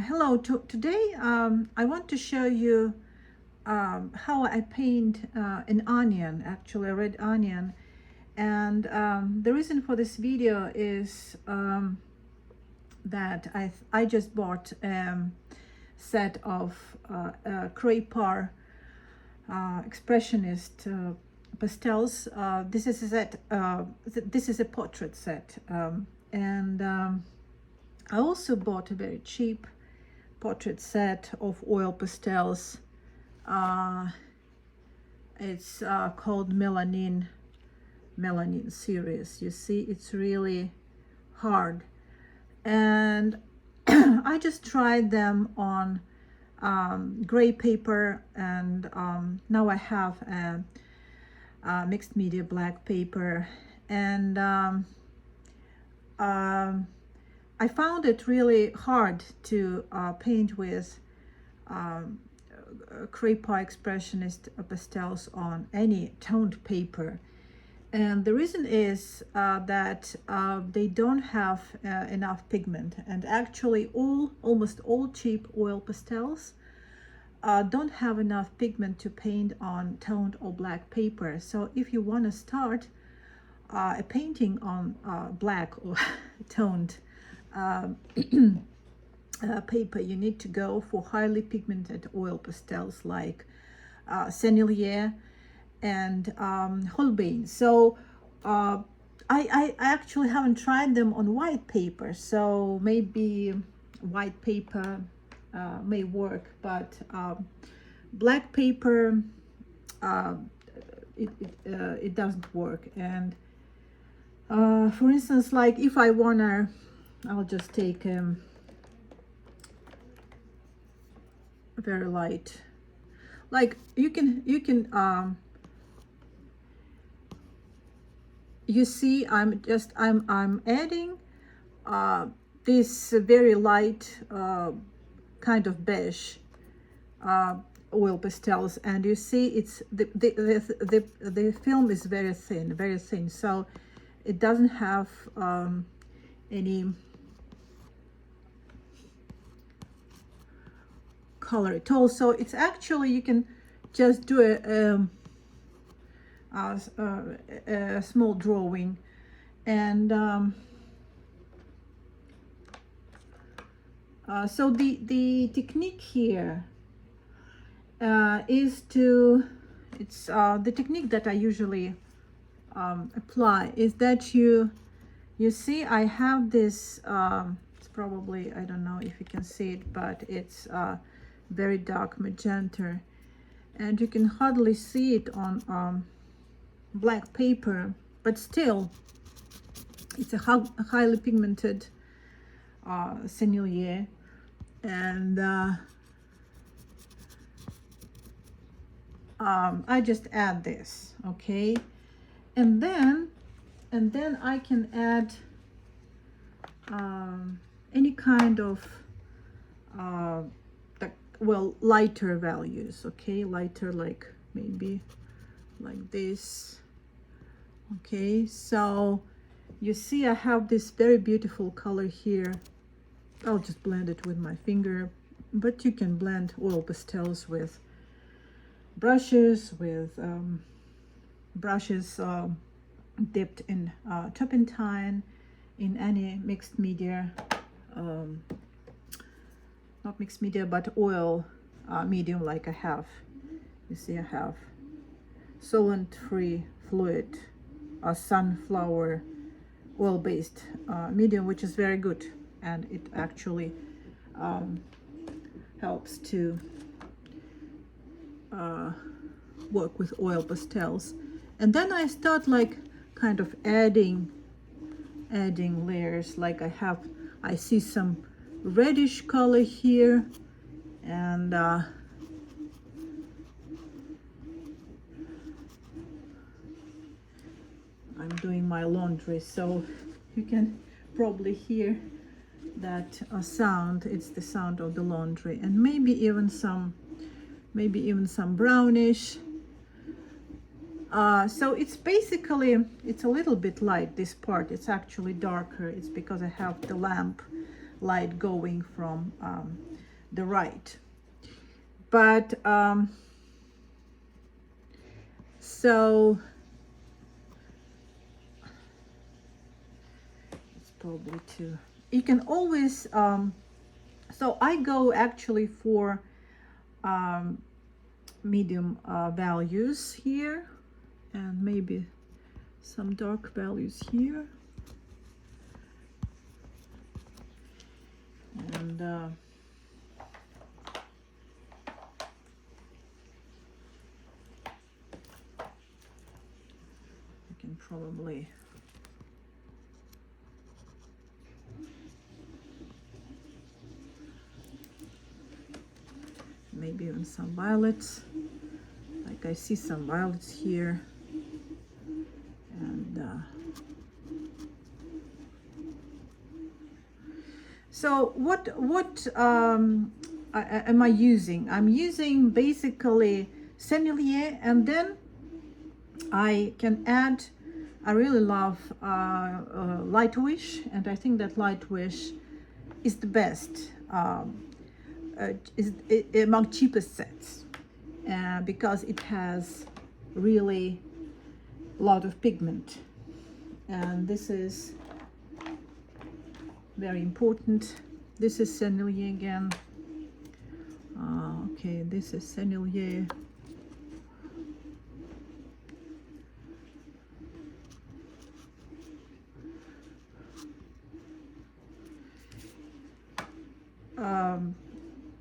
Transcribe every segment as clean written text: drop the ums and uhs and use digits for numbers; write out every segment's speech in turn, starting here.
Hello, today I want to show you how I paint an onion, actually a red onion. And the reason for this video is that I just bought a set of Cray Pa Expressionist pastels. This is a set. This is a portrait set, and I also bought a very cheap portrait set of oil pastels. It's called Melanin series. You see, it's really hard, and I just tried them on gray paper, and now I have a mixed media black paper, and I found it really hard to paint with Cray Pa Expressionist pastels on any toned paper. And the reason is that they don't have enough pigment. And actually almost all cheap oil pastels don't have enough pigment to paint on toned or black paper. So if you want to start a painting on black or toned paper, you need to go for highly pigmented oil pastels like Sennelier and Holbein. So I actually haven't tried them on white paper, so maybe white paper may work, but black paper it doesn't work. And for instance, like if I wanna, I'll just take very light, like you can you see I'm adding this very light kind of beige oil pastels, and you see it's the film is very thin, so it doesn't have any color at all. So it's actually, you can just do a small drawing, and so the technique here is to, it's the technique that I usually apply is that you see I have this it's probably, I don't know if you can see it, but it's very dark magenta, and you can hardly see it on black paper, but still it's a highly pigmented Sennelier. And I just add this, okay, and then I can add any kind of well, lighter values, okay, lighter, like maybe like this, okay. So you see I have this very beautiful color here. I'll just blend it with my finger, but you can blend oil pastels with brushes, dipped in turpentine, in any mixed media, not mixed media, but oil medium, like I have. You see I have solvent-free fluid, a sunflower oil-based medium, which is very good, and it actually helps to work with oil pastels. And then I start like kind of adding layers, like I see some reddish color here, and I'm doing my laundry, so you can probably hear that sound. It's the sound of the laundry, and maybe even some brownish. So it's basically, it's a little bit light, this part. It's actually darker. It's because I have the lamp light going from the right. But so it's probably too, you can always so I go actually for medium values here, and maybe some dark values here, and I can probably maybe even some violets, like I see some violets here, and so what am I using? I'm using basically Sennelier, and then I can add, I really love Light Wish, and I think that Light Wish is the best, is among cheapest sets, because it has really a lot of pigment, and this is very important. This is Sennelier again. Okay, this is Sennelier.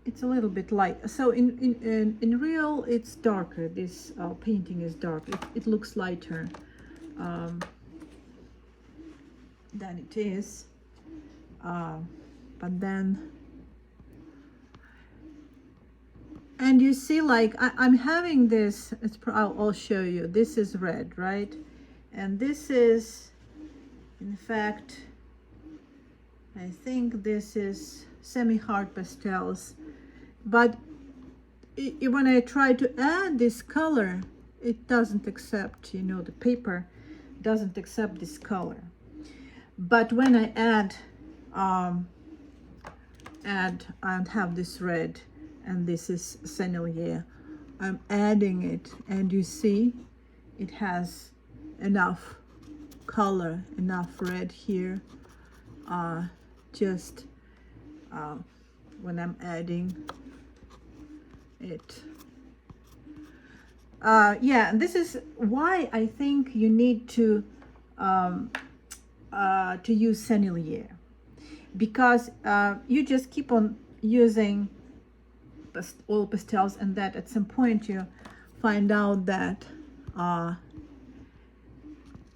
It's a little bit light. So in real, it's darker. This painting is dark. It looks lighter than it is. But then, and you see, like I'm having this. I'll show you. This is red, right? And this is, in fact, I think this is semi-hard pastels. But when I try to add this color, it doesn't accept, you know, the paper doesn't accept this color. But when I add and have this red, and this is Sennelier, I'm adding it, and you see it has enough color, enough red here, just when I'm adding it. Yeah, and this is why I think you need to use Sennelier, because you just keep on using oil pastels, and that at some point you find out that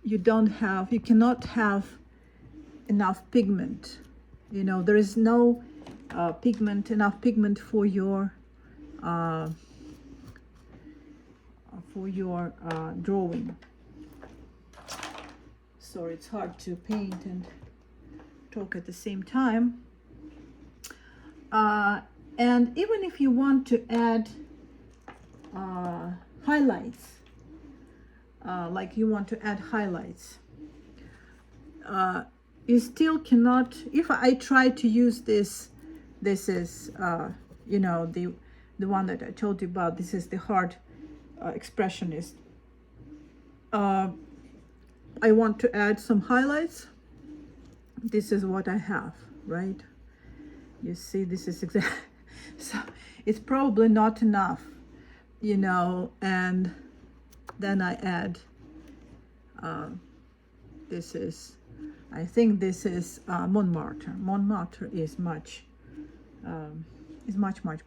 you cannot have enough pigment. You know, there is no enough pigment for your drawing. Sorry, it's hard to paint and talk at the same time. And even if you want to add highlights, like you want to add highlights, you still cannot. If I try to use this is you know, the one that I told you about. This is the hard expressionist. I want to add some highlights. This is what I have, right? You see, this is exactly, so it's probably not enough, you know, and then I add, this is, I think this is Montmartre. Montmartre is much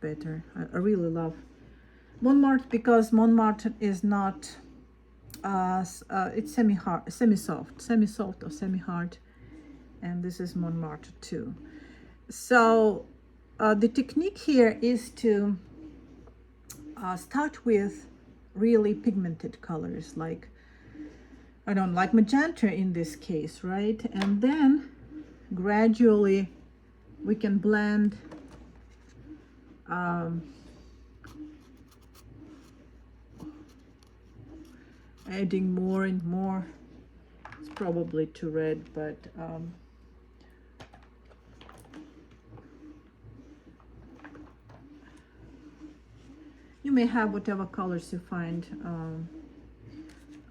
better. I really love Montmartre, because Montmartre is not, it's semi-soft or semi-hard, and this is Montmartre too. So the technique here is to start with really pigmented colors, like, I don't like magenta in this case, right? And then gradually we can blend adding more and more. It's probably too red, but You may have whatever colors you find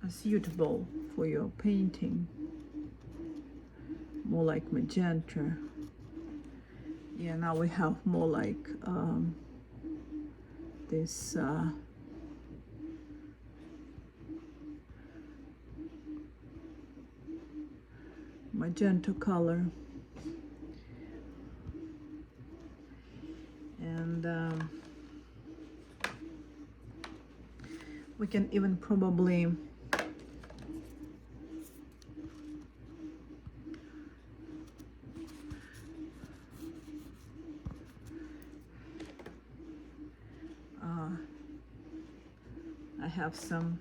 suitable for your painting. More like magenta. Yeah, now we have more like this magenta color. And we can even probably I have some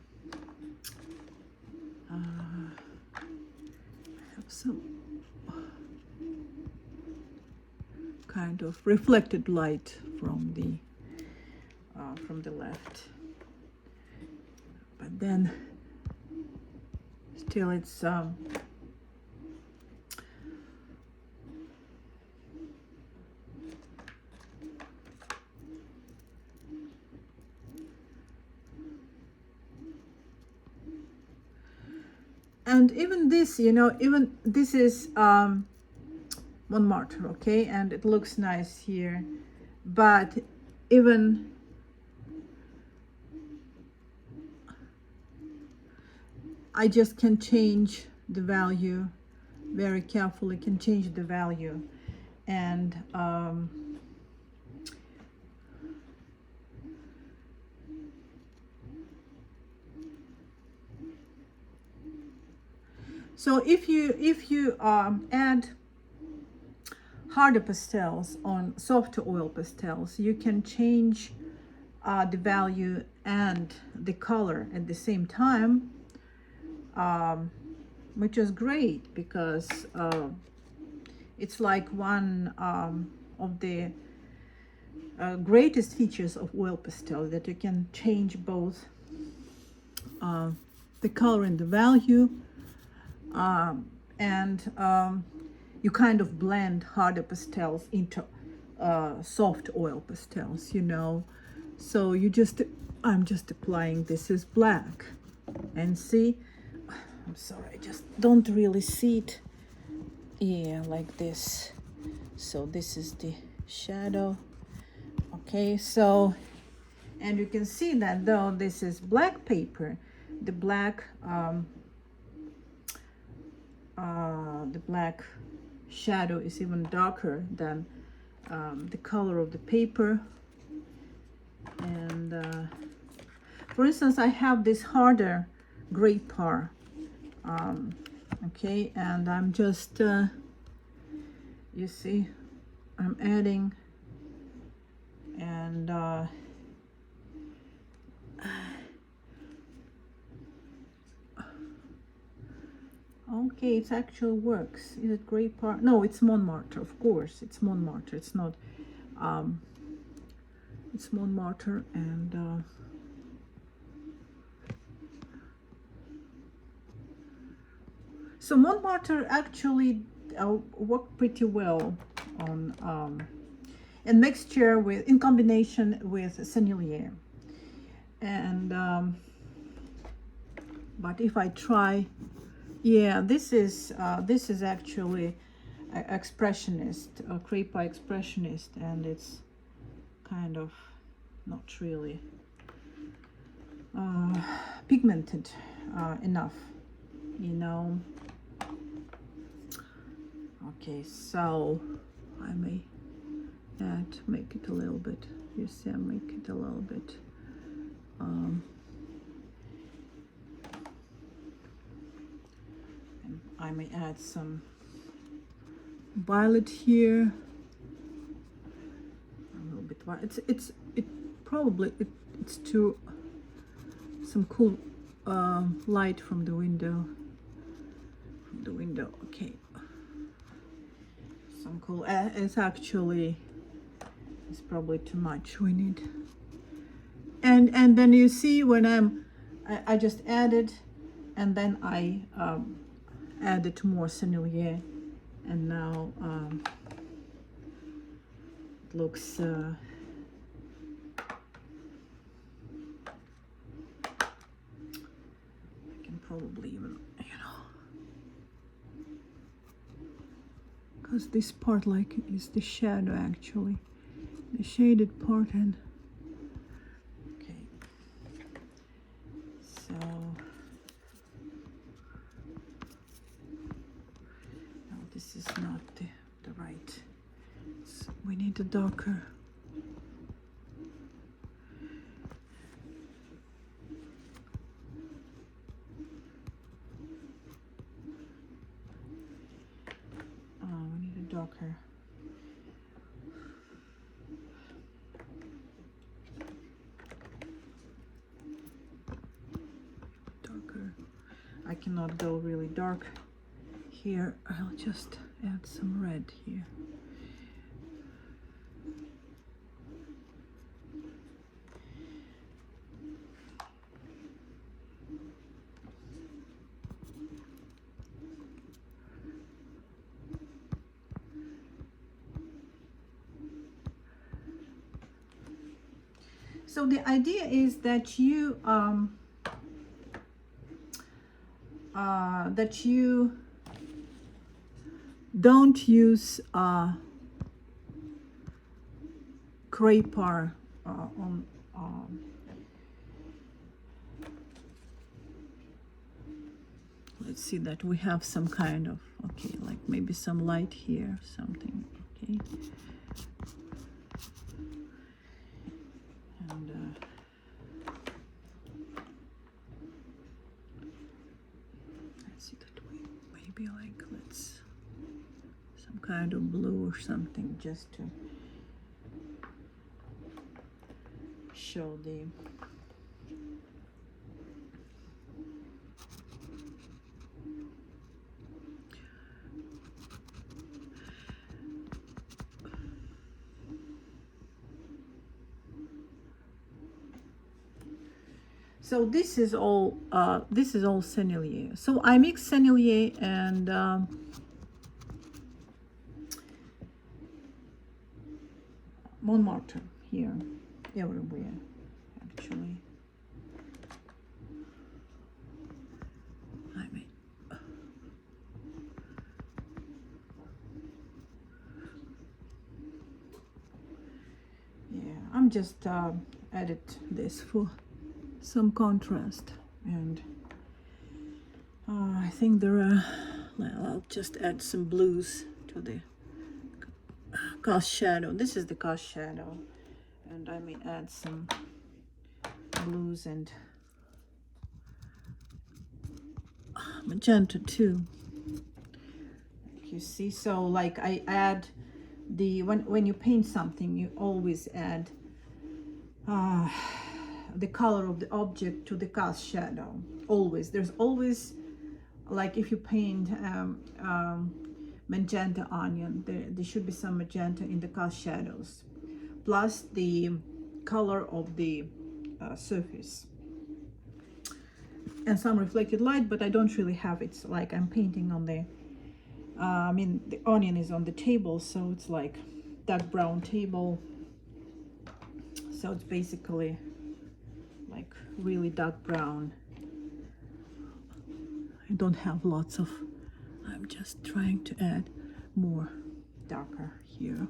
kind of reflected light from the left, but then still it's and even this, you know, even this is Montmartre, okay, and it looks nice here, but even I just can change the value very carefully, can change the value, and so if you add harder pastels on softer oil pastels, you can change the value and the color at the same time, which is great because it's like one of the greatest features of oil pastel, that you can change both the color and the value, and you kind of blend harder pastels into soft oil pastels, you know. So I'm just applying, this is black, and see, I'm sorry, I just don't really see it. Yeah, like this. So this is the shadow. Okay, so, and you can see that though this is black paper, the black shadow is even darker than the color of the paper. And for instance, I have this harder Cray Pa, okay, and I'm just you see, I'm adding, and okay, it actually works. Is it Cray Pa? No, it's Montmartre, of course. It's Montmartre. It's not. It's Montmartre, and so Montmartre actually worked pretty well on in mixture with, in combination with Sennelier, and but if I try. Yeah, this is actually expressionist, Cray Pa expressionist, and it's kind of not really pigmented enough, you know. Okay, so I may make it a little bit. You see, I make it a little bit. I may add some violet here, a little bit. It's too some cool light from the window. Okay, some cool. It's actually, it's probably too much. We need, and then you see when I just added, and then I added more Sennelier, and now it looks probably even, you know, because this part like is the shadow actually, the shaded part. And okay, so no, this is not the right, so we need a darker. We need a darker. I cannot go really dark here. I'll just add some red here. So the idea is that you don't use Cray Pa on let's see that we have some kind of, okay, like maybe some light here, something, okay. And let's see that we maybe like, let's some kind of blue or something, just to show the so this is all Sennelier. So I mix Sennelier and Monmartre here, everywhere actually. I mean, yeah, I'm just added this for some contrast, and I think there are, well, I'll just add some blues to the cast shadow. This is the cast shadow, and I may add some blues and magenta too, like you see. So like I add the, when you paint something, you always add the color of the object to the cast shadow. Always, there's always, like if you paint magenta onion, there should be some magenta in the cast shadows, plus the color of the surface and some reflected light, but I don't really have it. So like I'm painting on the I mean the onion is on the table, so it's like dark brown table, so it's basically like really dark brown. I don't have lots of, I'm just trying to add more darker here.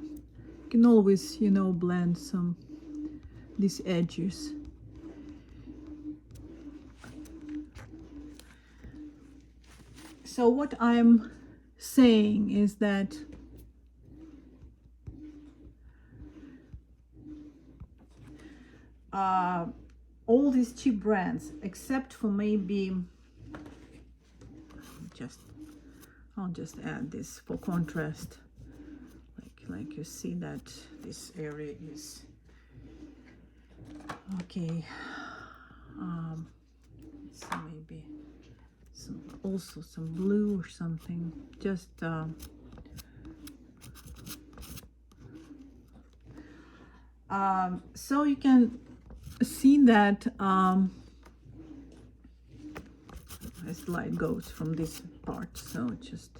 You can always, you know, blend some these edges. So what I'm saying is that all these cheap brands, except for maybe, I'll just add this for contrast, like you see that this area is okay. So maybe also some blue or something, just so you can see that as light goes from this part, so it's just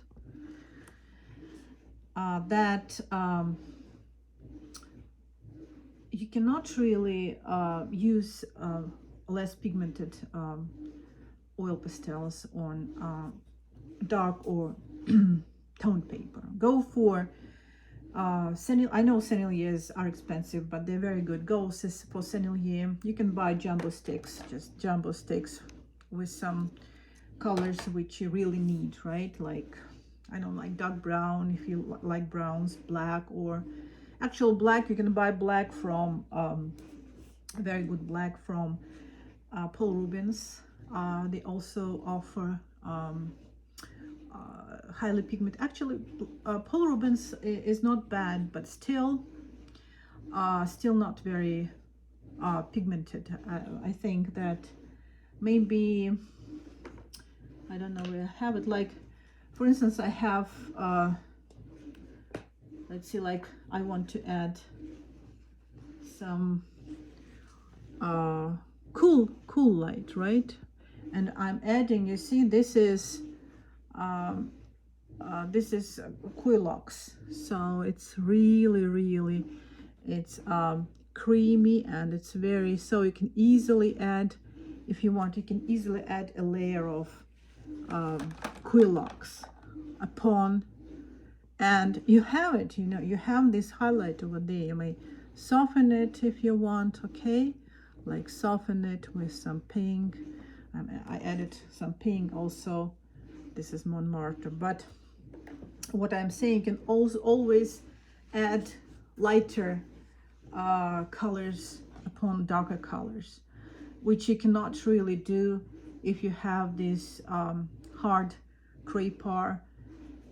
that you cannot really use less pigmented oil pastels on dark or toned paper. Go for I know Senneliers are expensive, but they're very good. Go for Sennelier. You can buy jumbo sticks, just jumbo sticks with some colors which you really need, right? Like, I don't like dark brown, if you like browns, black, or actual black. You can buy black from very good black from Paul Rubens. They also offer highly pigment. Actually, Paul Rubens is not bad, but still not very pigmented. I think that maybe, I don't know where I have it. Like, for instance, I have let's see, like, I want to add some cool light, right? And I'm adding, you see, this is Quilox, so it's really, it's creamy, and it's very, so you can easily add, if you want, you can easily add a layer of Quilox upon, and you have it, you know, you have this highlight over there. You may soften it if you want, okay, like soften it with some pink. I added some pink also. This is Montmartre, but what I'm saying, you can also always add lighter colors upon darker colors, which you cannot really do if you have this hard Cray Pa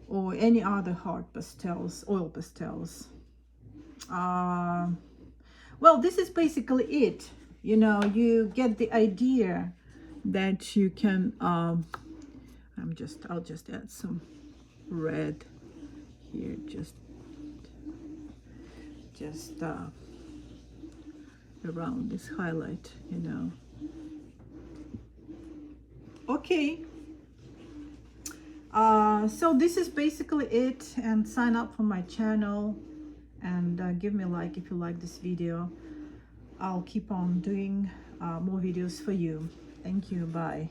or any other hard pastels, oil pastels. Well, this is basically it. You know, you get the idea that you can I'll just add some red here, just around this highlight, you know. Okay, so this is basically it, and sign up for my channel, and give me a like if you like this video. I'll keep on doing more videos for you. Thank you. Bye.